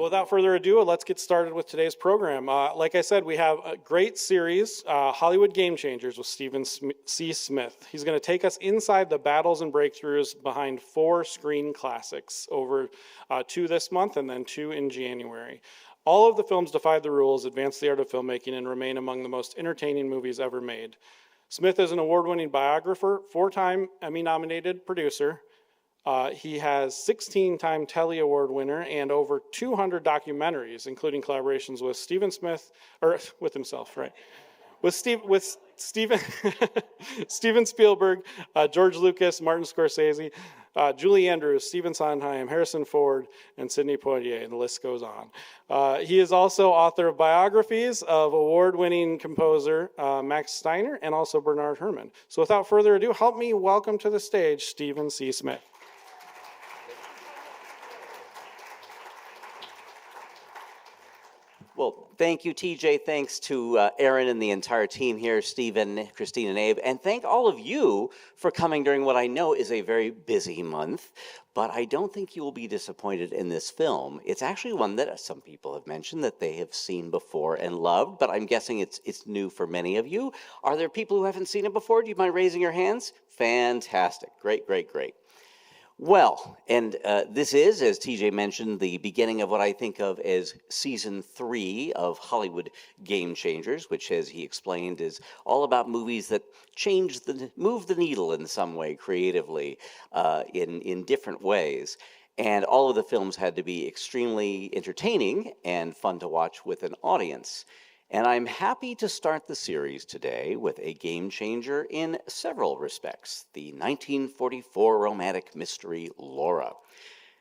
But without further ado, let's get started with today's program. Like I said, we have a great series, Hollywood Gamechangers with Steven C. Smith. He's going to take us inside the battles and breakthroughs behind 4 screen classics, over 2 this month and then 2 in January. All of the films defied the rules, advanced the art of filmmaking, and remain among the most entertaining movies ever made. Smith is an award-winning biographer, 4-time Emmy-nominated producer. He has 16-time Telly Award winner and over 200 documentaries, including collaborations with Steven Smith, or with himself, right? With Steven Steven Spielberg, George Lucas, Martin Scorsese, Julie Andrews, Stephen Sondheim, Harrison Ford, and Sidney Poitier, and the list goes on. He is also author of biographies of award-winning composer Max Steiner and also Bernard Herrmann. So without further ado, help me welcome to the stage Steven C. Smith. Well, thank you, TJ. Thanks to Aaron and the entire team here, Stephen, Christine, and Abe. And thank all of you for coming during what I know is a very busy month. But I don't think you will be disappointed in this film. It's actually one that some people have mentioned that they have seen before and loved, but I'm guessing it's new for many of you. Are there people who haven't seen it before? Do you mind raising your hands? Fantastic. Great, great, great. Well, and this is, as TJ mentioned, the beginning of what I think of as season 3 of Hollywood Gamechangers, which, as he explained, is all about movies that move the needle in some way creatively in different ways. And all of the films had to be extremely entertaining and fun to watch with an audience. And I'm happy to start the series today with a game changer in several respects, the 1944 romantic mystery Laura.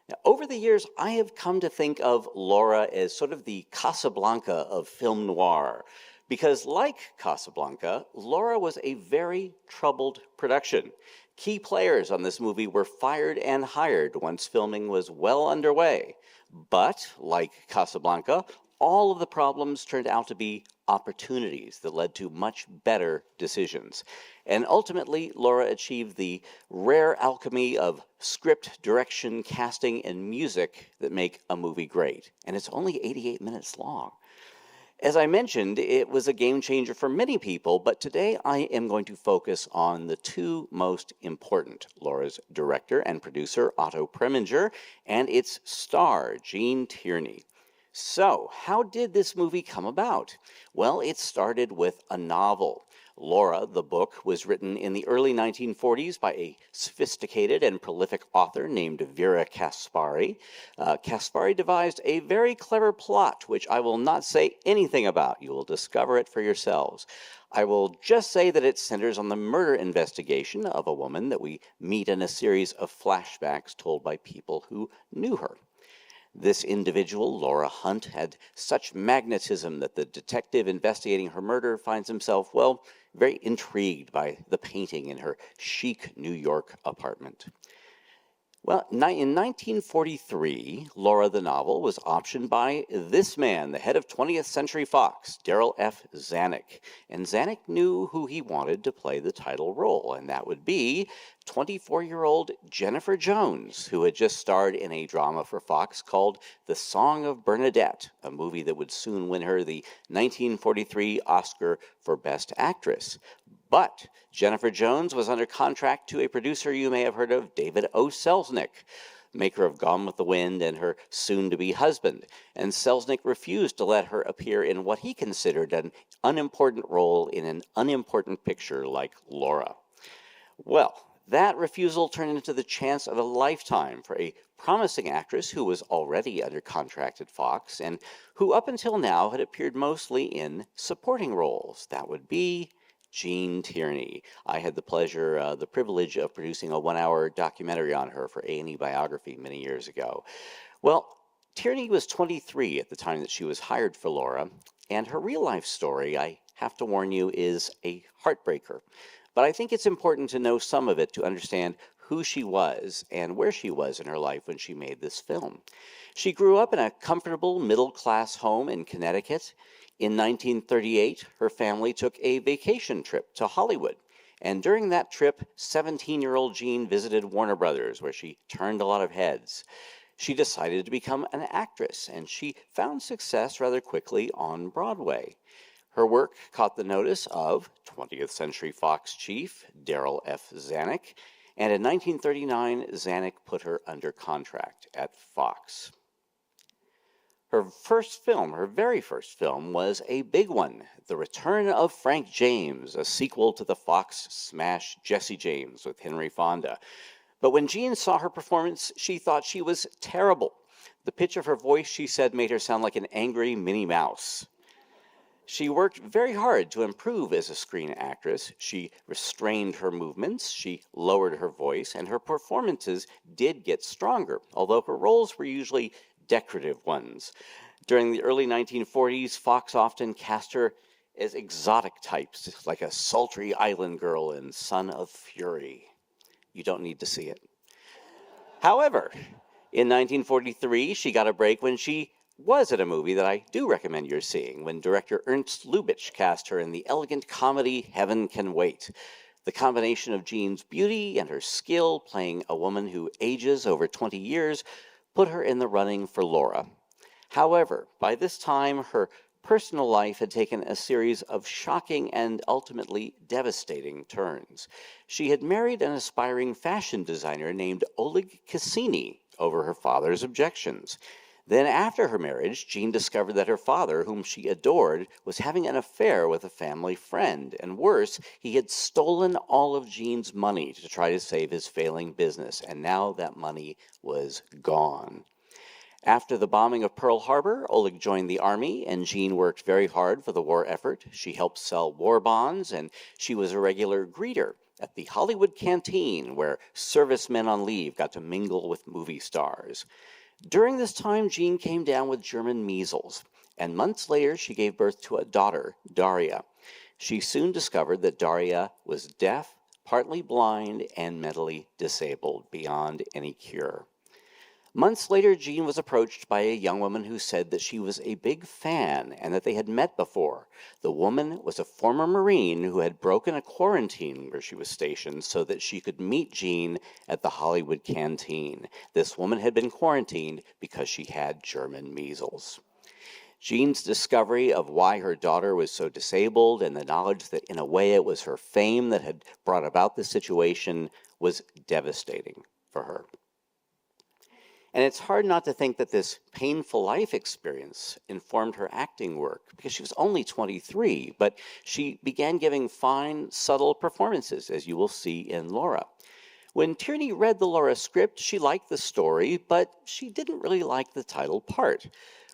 Now, over the years, I have come to think of Laura as sort of the Casablanca of film noir, because like Casablanca, Laura was a very troubled production. Key players on this movie were fired and hired once filming was well underway. But, like Casablanca, all of the problems turned out to be opportunities that led to much better decisions. And ultimately, Laura achieved the rare alchemy of script, direction, casting, and music that make a movie great. And it's only 88 minutes long. As I mentioned, it was a game changer for many people, but today I am going to focus on the 2 most important, Laura's director and producer, Otto Preminger, and its star, Gene Tierney. So, how did this movie come about? Well, it started with a novel. Laura, the book, was written in the early 1940s by a sophisticated and prolific author named Vera Caspari. Caspari devised a very clever plot, which I will not say anything about. You will discover it for yourselves. I will just say that it centers on the murder investigation of a woman that we meet in a series of flashbacks told by people who knew her. This individual, Laura Hunt, had such magnetism that the detective investigating her murder finds himself, well, very intrigued by the painting in her chic New York apartment. Well, in 1943, Laura the novel was optioned by this man, the head of 20th Century Fox, Darryl F. Zanuck. And Zanuck knew who he wanted to play the title role, and that would be 24-year-old Jennifer Jones, who had just starred in a drama for Fox called The Song of Bernadette, a movie that would soon win her the 1943 Oscar for Best Actress. But Jennifer Jones was under contract to a producer you may have heard of, David O. Selznick, maker of Gone with the Wind and her soon-to-be husband. And Selznick refused to let her appear in what he considered an unimportant role in an unimportant picture like Laura. Well, that refusal turned into the chance of a lifetime for a promising actress who was already under contract at Fox and who up until now had appeared mostly in supporting roles. That would be Gene Tierney. I had the privilege of producing a 1-hour documentary on her for A&E Biography many years ago. Well, Tierney was 23 at the time that she was hired for Laura, and her real-life story, I have to warn you, is a heartbreaker. But I think it's important to know some of it to understand who she was and where she was in her life when she made this film. She grew up in a comfortable middle-class home in Connecticut. In 1938, her family took a vacation trip to Hollywood. And during that trip, 17-year-old Jean visited Warner Brothers, where she turned a lot of heads. she decided to become an actress, and she found success rather quickly on Broadway. Her work caught the notice of 20th Century Fox chief Darryl Zanuck, and in 1939, Zanuck put her under contract at Fox. Her very first film, was a big one, The Return of Frank James, a sequel to the Fox smash Jesse James with Henry Fonda. But when Jean saw her performance, she thought she was terrible. The pitch of her voice, she said, made her sound like an angry Minnie Mouse. She worked very hard to improve as a screen actress. She restrained her movements, she lowered her voice, and her performances did get stronger, although her roles were usually decorative ones. During the early 1940s, Fox often cast her as exotic types, like a sultry island girl in Son of Fury. You don't need to see it. However, in 1943, she got a break when she was at a movie that I do recommend you're seeing, when director Ernst Lubitsch cast her in the elegant comedy Heaven Can Wait. The combination of Jean's beauty and her skill playing a woman who ages over 20 years put her in the running for Laura. However, by this time, her personal life had taken a series of shocking and ultimately devastating turns. She had married an aspiring fashion designer named Oleg Cassini over her father's objections. Then after her marriage, Jean discovered that her father, whom she adored, was having an affair with a family friend, and worse, he had stolen all of Jean's money to try to save his failing business, and now that money was gone. After the bombing of Pearl Harbor, Oleg joined the army, and Jean worked very hard for the war effort. She helped sell war bonds, and she was a regular greeter at the Hollywood Canteen, where servicemen on leave got to mingle with movie stars. During this time, Jean came down with German measles, and months later she gave birth to a daughter, Daria. She soon discovered that Daria was deaf, partly blind, and mentally disabled beyond any cure. Months later, Jean was approached by a young woman who said that she was a big fan and that they had met before. The woman was a former Marine who had broken a quarantine where she was stationed so that she could meet Jean at the Hollywood Canteen. This woman had been quarantined because she had German measles. Jean's discovery of why her daughter was so disabled and the knowledge that in a way it was her fame that had brought about this situation was devastating for her. And it's hard not to think that this painful life experience informed her acting work, because she was only 23, but she began giving fine, subtle performances, as you will see in Laura. When Tierney read the Laura script, she liked the story, but she didn't really like the title part.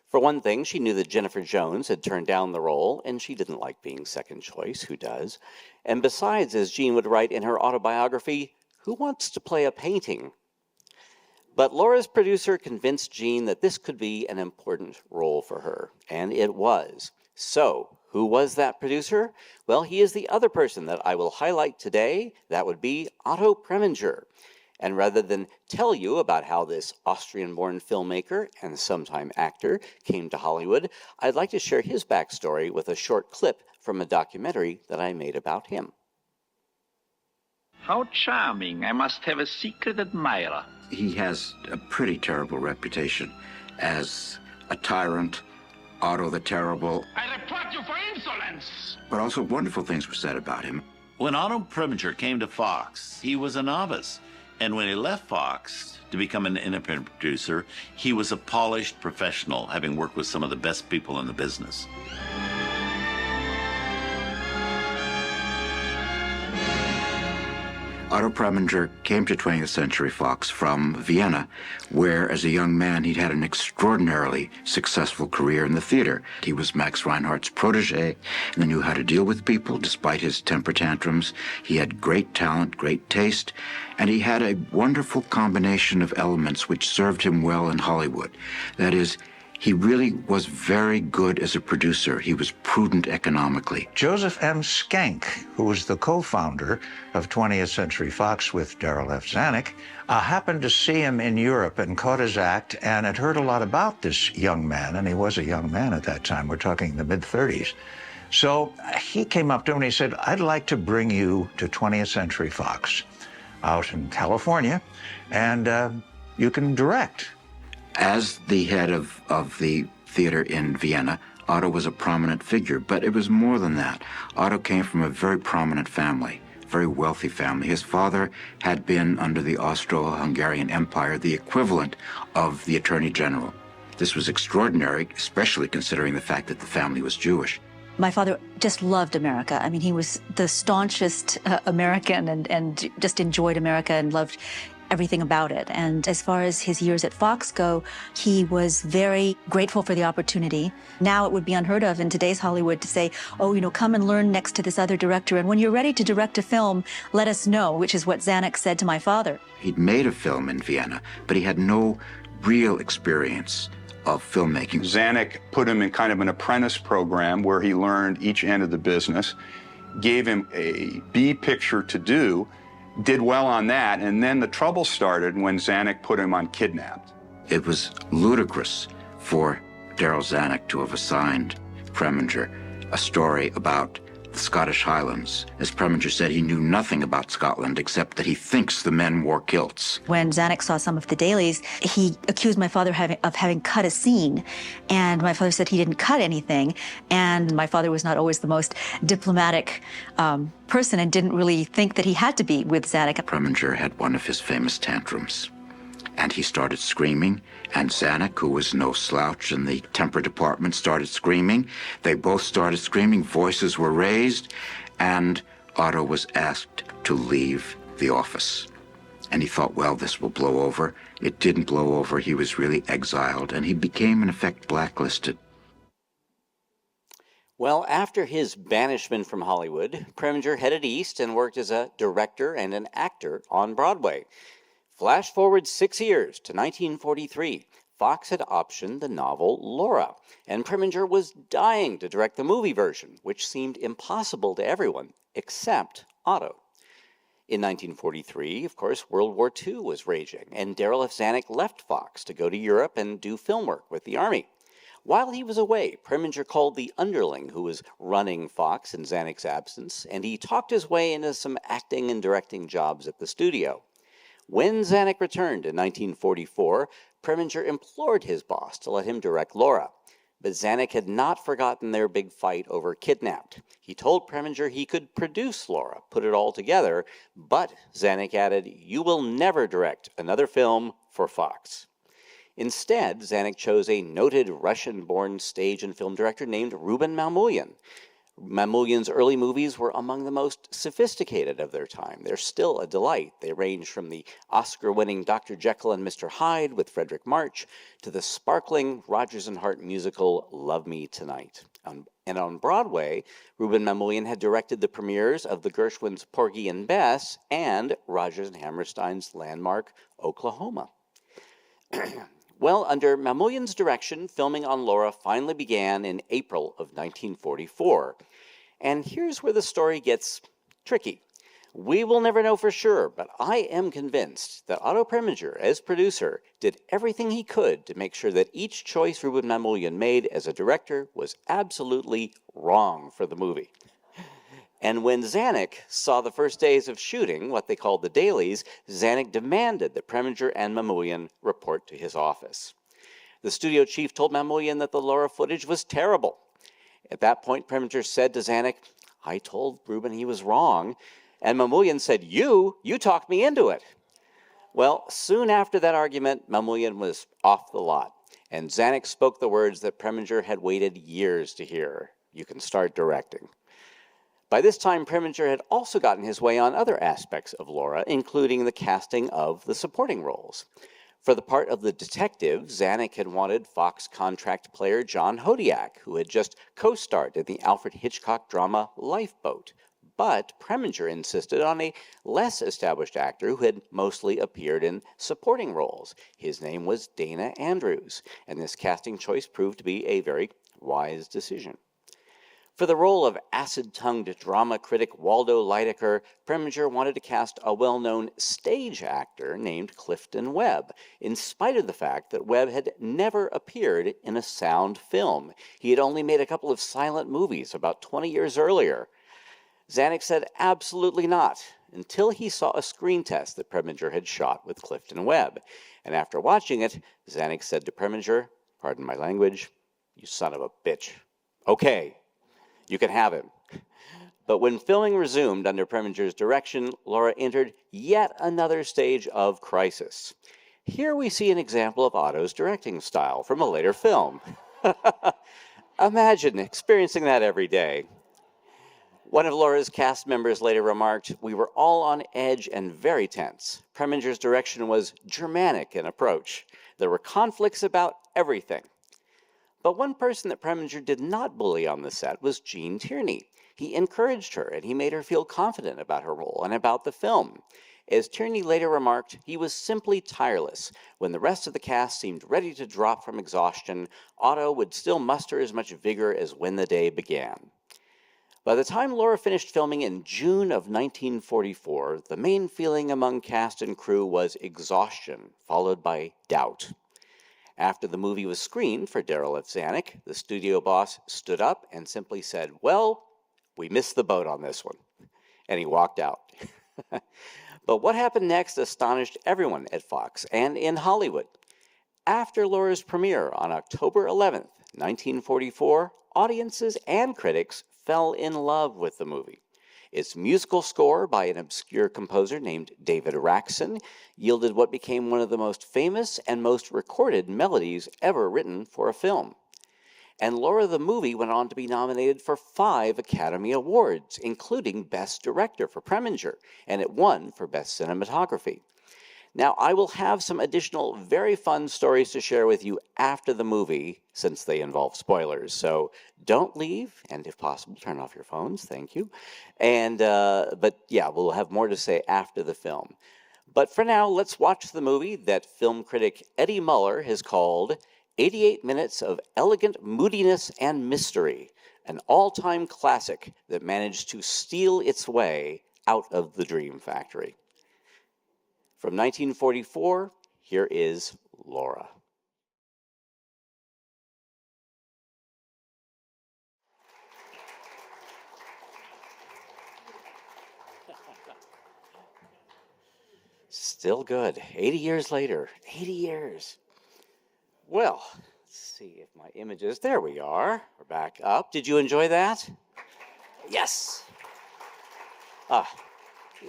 For one thing, she knew that Jennifer Jones had turned down the role, and she didn't like being second choice. Who does? And besides, as Jean would write in her autobiography, who wants to play a painting? But Laura's producer convinced Jean that this could be an important role for her, and it was. So, who was that producer? Well, he is the other person that I will highlight today. That would be Otto Preminger. And rather than tell you about how this Austrian-born filmmaker and sometime actor came to Hollywood, I'd like to share his backstory with a short clip from a documentary that I made about him. How charming. I must have a secret admirer. He has a pretty terrible reputation as a tyrant, Otto the Terrible. I report you for insolence! But also wonderful things were said about him. When Otto Preminger came to Fox, he was a novice. And when he left Fox to become an independent producer, he was a polished professional, having worked with some of the best people in the business. Otto Preminger came to 20th Century Fox from Vienna, where as a young man he'd had an extraordinarily successful career in the theater. He was Max Reinhardt's protege and knew how to deal with people despite his temper tantrums. He had great talent, great taste, and he had a wonderful combination of elements which served him well in Hollywood. That is, he really was very good as a producer. He was prudent economically. Joseph M. Schenck, who was the co-founder of 20th Century Fox with Darryl Zanuck, happened to see him in Europe and caught his act and had heard a lot about this young man, and he was a young man at that time. We're talking the mid-30s. So he came up to him and he said, I'd like to bring you to 20th Century Fox out in California, and you can direct. As the head of the theater in Vienna, Otto was a prominent figure, but it was more than that. Otto came from a very prominent family, very wealthy family. His father had been, under the Austro-Hungarian Empire, the equivalent of the Attorney General. This was extraordinary, especially considering the fact that the family was Jewish. My father just loved America. I mean, he was the staunchest American and just enjoyed America and loved everything about it. And as far as his years at Fox go, he was very grateful for the opportunity. Now it would be unheard of in today's Hollywood to say, oh, you know, come and learn next to this other director. And when you're ready to direct a film, let us know, which is what Zanuck said to my father. He'd made a film in Vienna, but he had no real experience of filmmaking. Zanuck put him in kind of an apprentice program where he learned each end of the business, gave him a B picture to do, did well on that, and then the trouble started when Zanuck put him on Kidnapped. It was ludicrous for Darryl Zanuck to have assigned Preminger a story about the Scottish Highlands. As Preminger said, he knew nothing about Scotland except that he thinks the men wore kilts. When Zanuck saw some of the dailies, he accused my father of having cut a scene, and my father said he didn't cut anything, and my father was not always the most diplomatic person and didn't really think that he had to be with Zanuck. Preminger had one of his famous tantrums, and he started screaming, and Zanuck, who was no slouch in the temper department, started screaming. They both started screaming, voices were raised, and Otto was asked to leave the office. And he thought, well, this will blow over. It didn't blow over. He was really exiled, and he became, in effect, blacklisted. Well, after his banishment from Hollywood, Preminger headed east and worked as a director and an actor on Broadway. Flash forward 6 years to 1943. Fox had optioned the novel Laura, and Preminger was dying to direct the movie version, which seemed impossible to everyone except Otto. In 1943, of course, World War II was raging, and Darryl F. Zanuck left Fox to go to Europe and do film work with the Army. While he was away, Preminger called the underling who was running Fox in Zanuck's absence, and he talked his way into some acting and directing jobs at the studio. When Zanuck returned in 1944, Preminger implored his boss to let him direct Laura. But Zanuck had not forgotten their big fight over Kidnapped. He told Preminger he could produce Laura, put it all together, but Zanuck added, "You will never direct another film for Fox." Instead, Zanuck chose a noted Russian-born stage and film director named Rouben Mamoulian. Mamoulian's early movies were among the most sophisticated of their time. They're still a delight. They range from the Oscar-winning Dr. Jekyll and Mr. Hyde with Frederick March to the sparkling Rodgers and Hart musical Love Me Tonight. And on Broadway, Rouben Mamoulian had directed the premieres of the Gershwins' Porgy and Bess and Rodgers and Hammerstein's landmark Oklahoma. Well, under Mamoulian's direction, filming on Laura finally began in April of 1944. And here's where the story gets tricky. We will never know for sure, but I am convinced that Otto Preminger, as producer, did everything he could to make sure that each choice Rouben Mamoulian made as a director was absolutely wrong for the movie. And when Zanuck saw the first days of shooting, what they called the dailies, Zanuck demanded that Preminger and Mamoulian report to his office. The studio chief told Mamoulian that the Laura footage was terrible. At that point, Preminger said to Zanuck, "I told Rouben he was wrong." And Mamoulian said, You talked me into it." Well, soon after that argument, Mamoulian was off the lot. And Zanuck spoke the words that Preminger had waited years to hear. "You can start directing." By this time, Preminger had also gotten his way on other aspects of Laura, including the casting of the supporting roles. For the part of the detective, Zanuck had wanted Fox contract player John Hodiak, who had just co-starred in the Alfred Hitchcock drama Lifeboat. But Preminger insisted on a less established actor who had mostly appeared in supporting roles. His name was Dana Andrews, and this casting choice proved to be a very wise decision. For the role of acid-tongued drama critic Waldo Lydecker, Preminger wanted to cast a well-known stage actor named Clifton Webb, in spite of the fact that Webb had never appeared in a sound film. He had only made a couple of silent movies about 20 years earlier. Zanuck said absolutely not, until he saw a screen test that Preminger had shot with Clifton Webb. And after watching it, Zanuck said to Preminger, pardon my language, "You son of a bitch. Okay, you can have him." But when filming resumed under Preminger's direction, Laura entered yet another stage of crisis. Here we see an example of Otto's directing style from a later film. Imagine experiencing that every day. One of Laura's cast members later remarked, "We were all on edge and very tense. Preminger's direction was Germanic in approach. There were conflicts about everything." But one person that Preminger did not bully on the set was Gene Tierney. He encouraged her, and he made her feel confident about her role and about the film. As Tierney later remarked, he was simply tireless. When the rest of the cast seemed ready to drop from exhaustion, Otto would still muster as much vigor as when the day began. By the time Laura finished filming in June of 1944, the main feeling among cast and crew was exhaustion, followed by doubt. After the movie was screened for Darryl Zanuck, the studio boss stood up and simply said, "Well, we missed the boat on this one." And he walked out. But what happened next astonished everyone at Fox and in Hollywood. After Laura's premiere on October 11th, 1944, audiences and critics fell in love with the movie. Its musical score by an obscure composer named David Raxon yielded what became one of the most famous and most recorded melodies ever written for a film. And Laura the movie went on to be nominated for 5 Academy Awards, including Best Director for Preminger, and it won for Best Cinematography. Now, I will have some additional very fun stories to share with you after the movie, since they involve spoilers. So don't leave, and if possible, turn off your phones. Thank you. But yeah, we'll have more to say after the film. But for now, let's watch the movie that film critic Eddie Muller has called 88 Minutes of Elegant Moodiness and Mystery, an all-time classic that managed to steal its way out of the Dream Factory. From 1944, here is Laura. Still good. 80 years later. 80 years. Well, let's see if my images, there we are. We're back up. Did you enjoy that? Yes.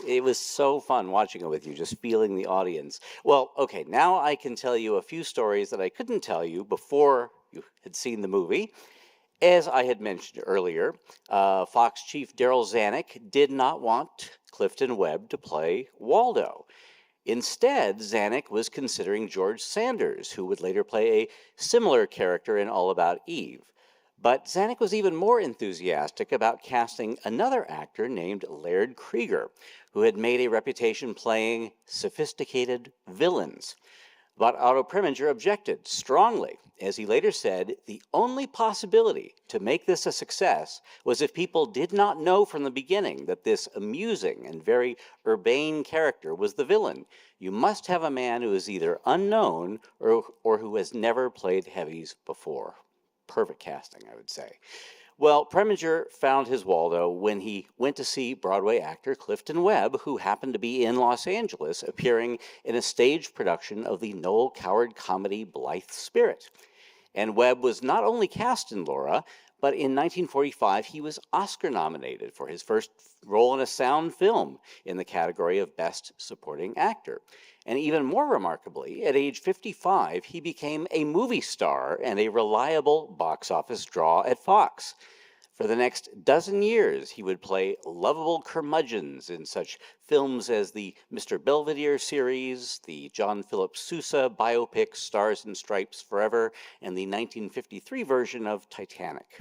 It was so fun watching it with you, just feeling the audience. Well, okay, now I can tell you a few stories that I couldn't tell you before you had seen the movie. As I had mentioned earlier, Fox chief Darryl Zanuck did not want Clifton Webb to play Waldo. Instead, Zanuck was considering George Sanders, who would later play a similar character in All About Eve. But Zanuck was even more enthusiastic about casting another actor named Laird Krieger, who had made a reputation playing sophisticated villains. But Otto Preminger objected strongly. As he later said, the only possibility to make this a success was if people did not know from the beginning that this amusing and very urbane character was the villain. You must have a man who is either unknown or who has never played heavies before. Perfect casting, I would say. Well, Preminger found his Waldo when he went to see Broadway actor Clifton Webb, who happened to be in Los Angeles, appearing in a stage production of the Noel Coward comedy Blithe Spirit. And Webb was not only cast in Laura, but in 1945 he was Oscar nominated for his first role in a sound film in the category of Best Supporting Actor. And even more remarkably, at age 55, he became a movie star and a reliable box office draw at Fox. For the next dozen years, he would play lovable curmudgeons in such films as the Mr. Belvedere series, the John Philip Sousa biopic Stars and Stripes Forever, and the 1953 version of Titanic.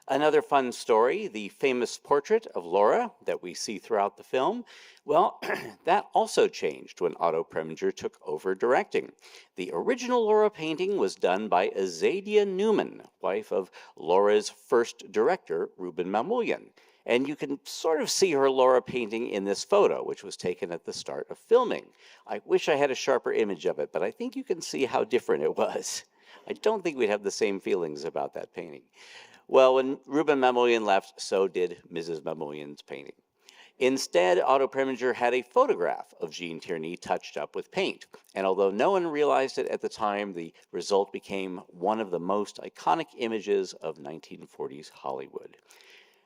Another fun story, the famous portrait of Laura that we see throughout the film, well, that also changed when Otto Preminger took over directing. The original Laura painting was done by Azadia Newman, wife of Laura's first director, Ruben Mamoulian. And you can sort of see her Laura painting in this photo, which was taken at the start of filming. I wish I had a sharper image of it, but I think you can see how different it was. I don't think we'd have the same feelings about that painting. Well, when Ruben Mamoulian left, so did Mrs. Mamoulian's painting. Instead, Otto Preminger had a photograph of Jean Tierney touched up with paint. And although no one realized it at the time, the result became one of the most iconic images of 1940s Hollywood.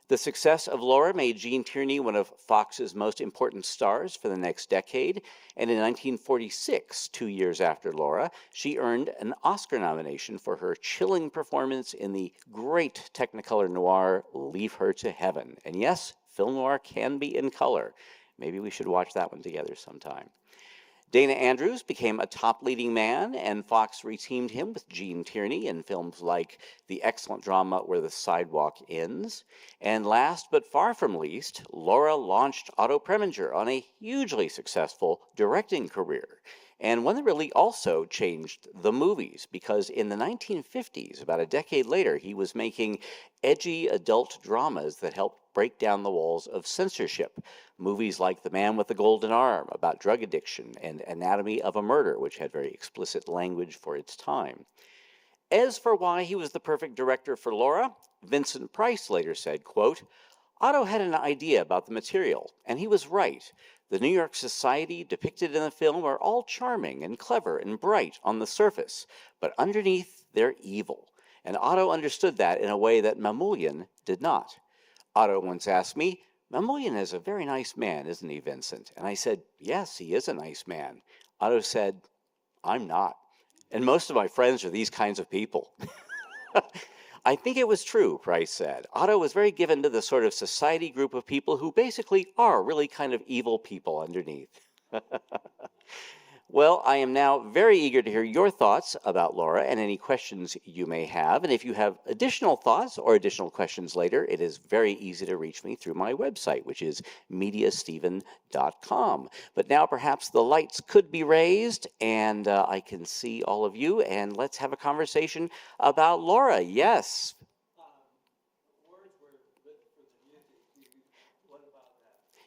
The success of Laura made Jean Tierney one of Fox's most important stars for the next decade, and in 1946, 2 years after Laura, she earned an Oscar nomination for her chilling performance in the great Technicolor noir Leave Her to Heaven. And yes, film noir can be in color. Maybe we should watch that one together sometime. Dana Andrews became a top leading man, and Fox reteamed him with Jean Tierney in films like the excellent drama Where the Sidewalk Ends. And last but far from least, Laura launched Otto Preminger on a hugely successful directing career, and one that really also changed the movies, because in the 1950s, about a decade later, he was making edgy adult dramas that helped break down the walls of censorship. Movies like The Man with the Golden Arm, about drug addiction, and Anatomy of a Murder, which had very explicit language for its time. As for why he was the perfect director for Laura, Vincent Price later said, quote, "Otto had an idea about the material, and he was right. The New York society depicted in the film are all charming and clever and bright on the surface, but underneath they're evil. And Otto understood that in a way that Mamoulian did not. Otto once asked me, 'Mamoulian is a very nice man, isn't he, Vincent?' And I said, 'Yes, he is a nice man.' Otto said, 'I'm not. And most of my friends are these kinds of people.'" I think it was true, Price said. Otto was very given to the sort of society group of people who basically are really kind of evil people underneath. Well, I am now very eager to hear your thoughts about Laura and any questions you may have. And if you have additional thoughts or additional questions later, it is very easy to reach me through my website, which is mediasteven.com. But now perhaps the lights could be raised and I can see all of you, and let's have a conversation about Laura. Yes.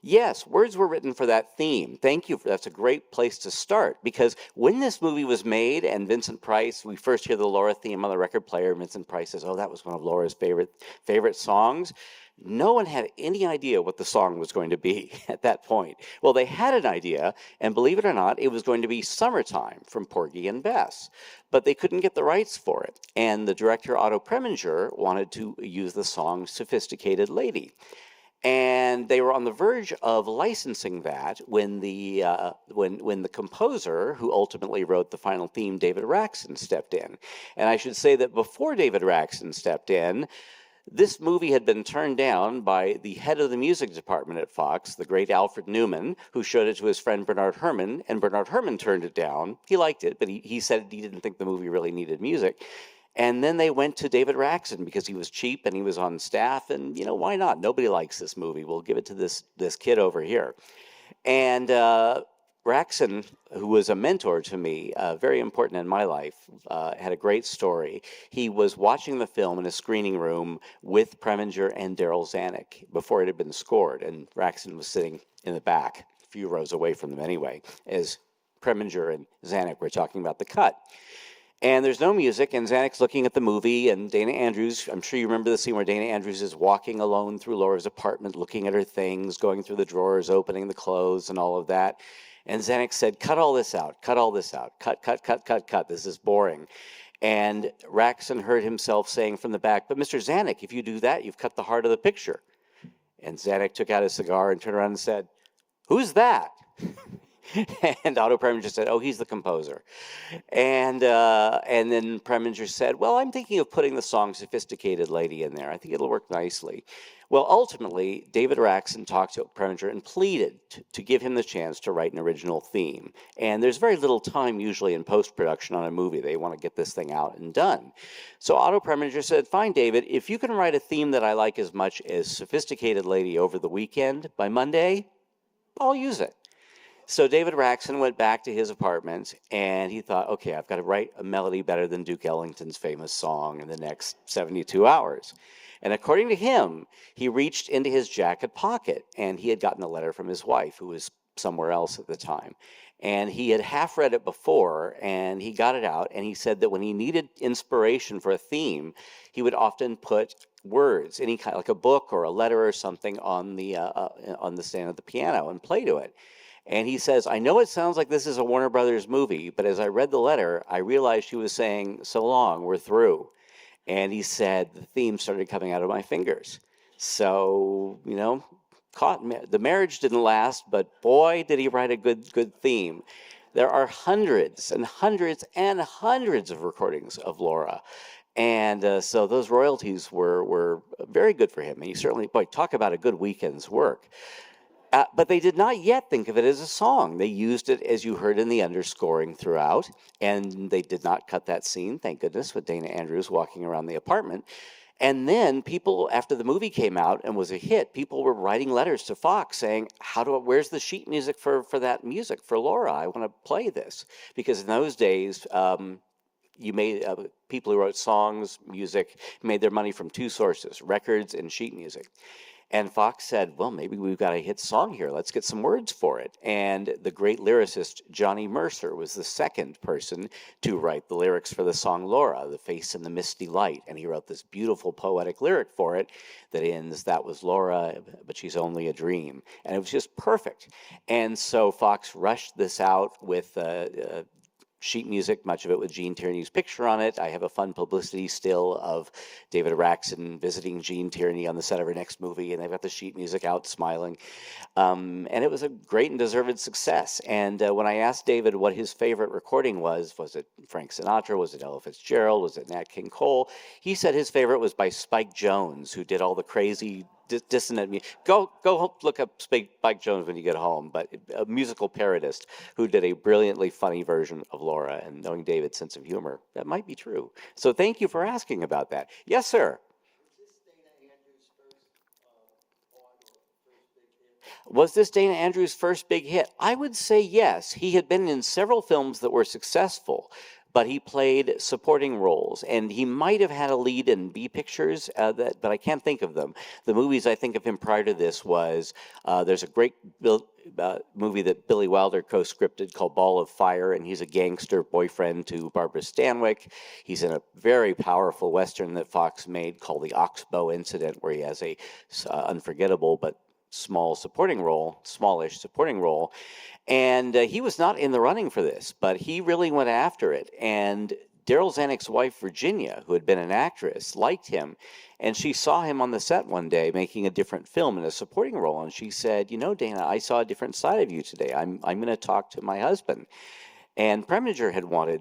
Yes, words were written for that theme. Thank you. That's a great place to start, because when this movie was made and Vincent Price, we first hear the Laura theme on the record player, Vincent Price says, "Oh, that was one of Laura's favorite songs." No one had any idea what the song was going to be at that point. Well, they had an idea, and believe it or not, it was going to be Summertime from Porgy and Bess, but they couldn't get the rights for it. And the director, Otto Preminger, wanted to use the song Sophisticated Lady. And they were on the verge of licensing that when the composer, who ultimately wrote the final theme, David Raxon, stepped in. And I should say that before David Raxon stepped in, this movie had been turned down by the head of the music department at Fox, the great Alfred Newman, who showed it to his friend Bernard Herrmann, and Bernard Herrmann turned it down. He liked it, but he said he didn't think the movie really needed music. And then they went to David Raxon because he was cheap and he was on staff, and, you know, why not? Nobody likes this movie. We'll give it to this kid over here. And Raxon, who was a mentor to me, very important in my life, had a great story. He was watching the film in a screening room with Preminger and Darryl Zanuck before it had been scored, and Raxon was sitting in the back, a few rows away from them anyway, as Preminger and Zanuck were talking about the cut. And there's no music, and Zanuck's looking at the movie, and Dana Andrews, I'm sure you remember the scene where Dana Andrews is walking alone through Laura's apartment, looking at her things, going through the drawers, opening the clothes, and all of that. And Zanuck said, "Cut all this out, cut all this out, cut, this is boring." And Raxon heard himself saying from the back, "But Mr. Zanuck, if you do that, you've cut the heart of the picture." And Zanuck took out his cigar and turned around and said, "Who's that?" And Otto Preminger said, "Oh, he's the composer." And then Preminger said, "Well, I'm thinking of putting the song Sophisticated Lady in there. I think it'll work nicely." Well, ultimately, David Raxon talked to Preminger and pleaded to give him the chance to write an original theme. And there's very little time usually in post-production on a movie. They want to get this thing out and done. So Otto Preminger said, "Fine, David, if you can write a theme that I like as much as Sophisticated Lady over the weekend, by Monday, I'll use it." So David Raxon went back to his apartment, and he thought, okay, I've got to write a melody better than Duke Ellington's famous song in the next 72 hours. And according to him, he reached into his jacket pocket, and he had gotten a letter from his wife, who was somewhere else at the time. And he had half read it before, and he got it out, and he said that when he needed inspiration for a theme, he would often put words, any kind, like a book or a letter or something, on the stand of the piano and play to it. And he says, I know it sounds like this is a Warner Brothers movie, but as I read the letter, I realized she was saying, so long, we're through. And he said, the theme started coming out of my fingers. So, the marriage didn't last, but boy, did he write a good theme. There are hundreds and hundreds and hundreds of recordings of Laura. And so those royalties were very good for him. And he certainly, talk about a good weekend's work. But they did not yet think of it as a song. They used it, as you heard, in the underscoring throughout, and they did not cut that scene, thank goodness, with Dana Andrews walking around the apartment. And then people, after the movie came out and was a hit, people were writing letters to Fox saying, where's the sheet music for that music, for Laura? I want to play this. Because in those days, you made people who wrote songs, music, made their money from two sources, records and sheet music. And Fox said, well, maybe we've got a hit song here. Let's get some words for it. And the great lyricist Johnny Mercer was the second person to write the lyrics for the song Laura, The Face in the Misty Light. And he wrote this beautiful poetic lyric for it that ends, that was Laura, but she's only a dream. And it was just perfect. And so Fox rushed this out with sheet music, much of it with Gene Tierney's picture on it. I have a fun publicity still of David Araxon visiting Gene Tierney on the set of her next movie, and they've got the sheet music out smiling. And it was a great and deserved success. And when I asked David what his favorite recording was it Frank Sinatra, was it Ella Fitzgerald, was it Nat King Cole? He said his favorite was by Spike Jones, who did all the crazy dissonant music. Go look up Spike Jones when you get home, but a musical parodist who did a brilliantly funny version of Laura, and knowing David's sense of humor, that might be true. So thank you for asking about that. Yes, sir. Was this Dana Andrews' first big hit? I would say yes. He had been in several films that were successful, but he played supporting roles, and he might have had a lead in B pictures, but I can't think of them. The movies I think of him prior to this was, there's a great movie that Billy Wilder co-scripted called Ball of Fire, and he's a gangster boyfriend to Barbara Stanwyck. He's in a very powerful Western that Fox made called The Oxbow Incident, where he has a unforgettable but smallish supporting role. And he was not in the running for this, but he really went after it. And Darryl Zanuck's wife, Virginia, who had been an actress, liked him. And she saw him on the set one day making a different film in a supporting role. And she said, Dana, I saw a different side of you today. I'm going to talk to my husband. And Preminger had wanted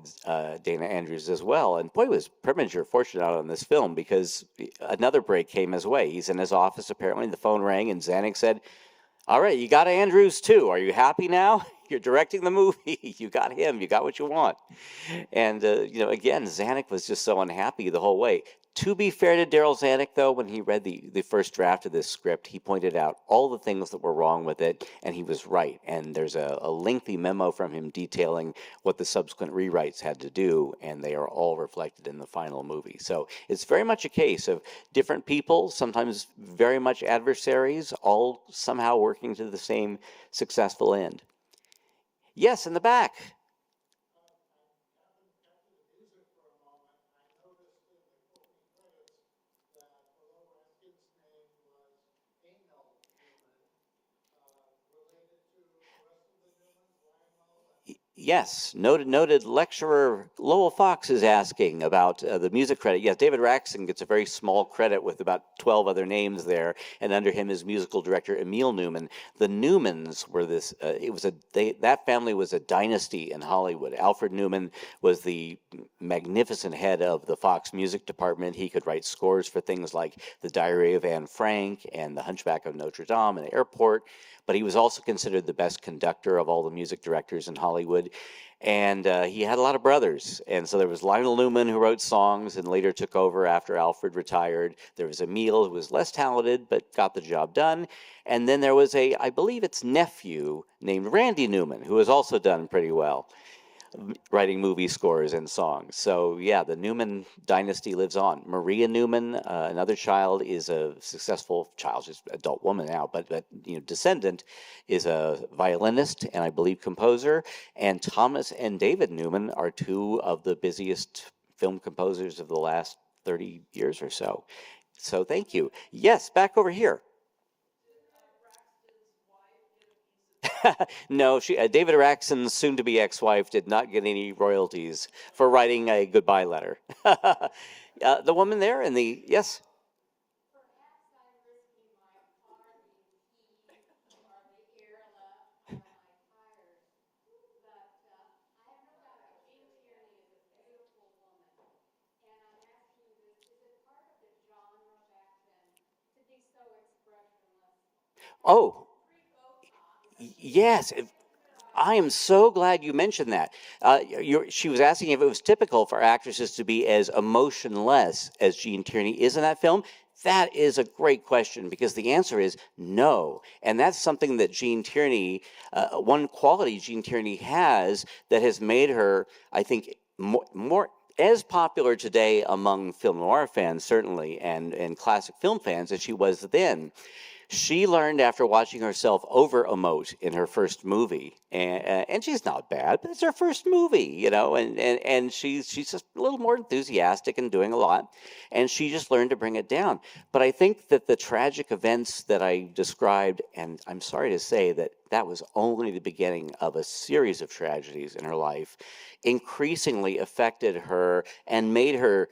Dana Andrews as well. And boy, was Preminger fortunate out on this film, because another break came his way. He's in his office, apparently. The phone rang, and Zanuck said, all right, you got Andrews too. Are you happy now? You're directing the movie. You got him. You got what you want. And, again, Zanuck was just so unhappy the whole way. To be fair to Darryl Zanuck, though, when he read the first draft of this script, he pointed out all the things that were wrong with it, and he was right. And there's a lengthy memo from him detailing what the subsequent rewrites had to do, and they are all reflected in the final movie. So it's very much a case of different people, sometimes very much adversaries, all somehow working to the same successful end. Yes, in the back. Yes, noted lecturer Lowell Fox is asking about the music credit. Yes, David Raxon gets a very small credit with about 12 other names there, and under him is musical director Emil Newman. The Newmans were this. That family was a dynasty in Hollywood. Alfred Newman was the magnificent head of the Fox music department. He could write scores for things like The Diary of Anne Frank and The Hunchback of Notre Dame and Airport. But he was also considered the best conductor of all the music directors in Hollywood. And he had a lot of brothers. And so there was Lionel Newman, who wrote songs and later took over after Alfred retired. There was Emil, who was less talented but got the job done. And then there was I believe it's nephew, named Randy Newman, who has also done pretty well, writing movie scores and songs. So yeah, the Newman dynasty lives on. Maria Newman, another child, is a successful child. She's an adult woman now, but descendant, is a violinist and I believe composer. And Thomas and David Newman are two of the busiest film composers of the last 30 years or so. So thank you. Yes, back over here. No, David Araxon's soon-to-be ex-wife did not get any royalties for writing a goodbye letter. The woman there in the, yes? Oh, yes. I am so glad you mentioned that. She was asking if it was typical for actresses to be as emotionless as Gene Tierney is in that film. That is a great question because the answer is no. And that's something that Gene Tierney, one quality Gene Tierney has that has made her, I think, more as popular today among film noir fans, certainly, and classic film fans as she was then. She learned after watching herself over-emote in her first movie, and she's not bad, but it's her first movie, you know, and she's just a little more enthusiastic and doing a lot, and she just learned to bring it down. But I think that the tragic events that I described, and I'm sorry to say that was only the beginning of a series of tragedies in her life, increasingly affected her and made her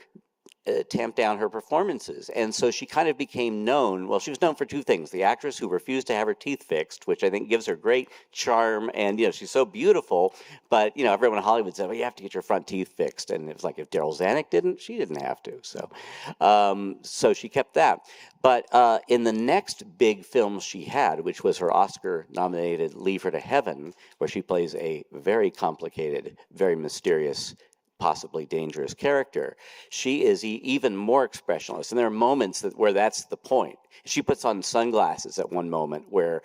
tamp down her performances. And so she kind of became known, well, she was known for two things: the actress who refused to have her teeth fixed, which I think gives her great charm, and, you know, she's so beautiful, but, you know, everyone in Hollywood said, well, you have to get your front teeth fixed. And it was like, if Darryl Zanuck didn't, she didn't have to. So she kept that. But in the next big film she had, which was her Oscar-nominated Leave Her to Heaven, where she plays a very complicated, very mysterious, possibly dangerous character, she is even more expressionless. And there are moments where that's the point. She puts on sunglasses at one moment where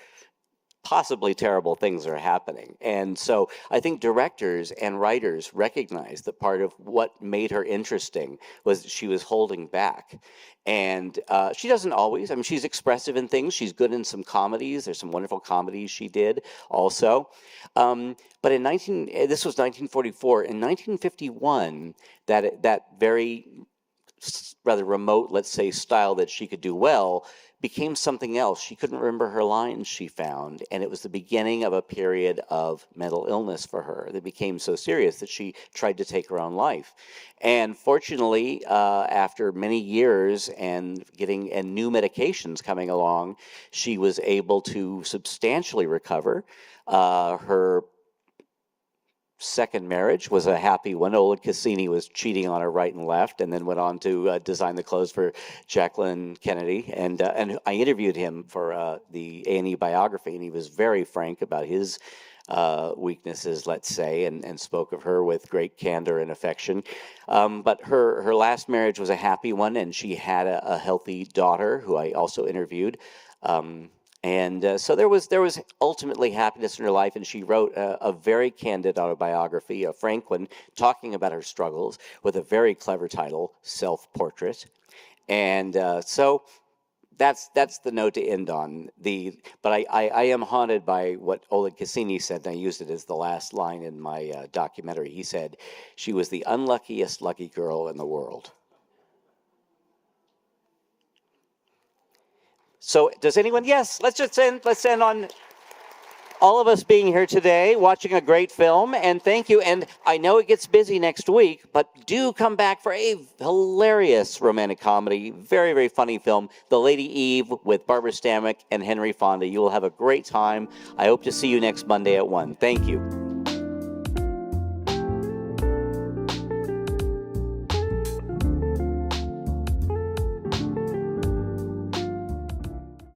possibly terrible things are happening. And so I think directors and writers recognize that part of what made her interesting was that she was holding back. And she doesn't always. I mean, she's expressive in things. She's good in some comedies. There's some wonderful comedies she did also. But this was 1944. In 1951, that very rather remote, let's say, style that she could do well became something else. She couldn't remember her lines, she found, and it was the beginning of a period of mental illness for her that became so serious that she tried to take her own life. And fortunately, after many years and new medications coming along, she was able to substantially recover. Her second marriage was a happy one. Oleg Cassini was cheating on her right and left, and then went on to design the clothes for Jacqueline Kennedy. And I interviewed him for the A&E biography, and he was very frank about his weaknesses, let's say, and spoke of her with great candor and affection. But her last marriage was a happy one, and she had a healthy daughter who I also interviewed. So there was ultimately happiness in her life, and she wrote a very candid autobiography, a frank one, talking about her struggles with a very clever title, Self-Portrait. And so that's the note to end on. But I am haunted by what Oleg Cassini said, and I used it as the last line in my documentary. He said, she was the unluckiest lucky girl in the world. So does anyone? Yes, let's end on all of us being here today, watching a great film, and thank you. And I know it gets busy next week, but do come back for a hilarious romantic comedy, very, very funny film, The Lady Eve, with Barbara Stanwyck and Henry Fonda. You will have a great time. I hope to see you next Monday at 1. Thank you.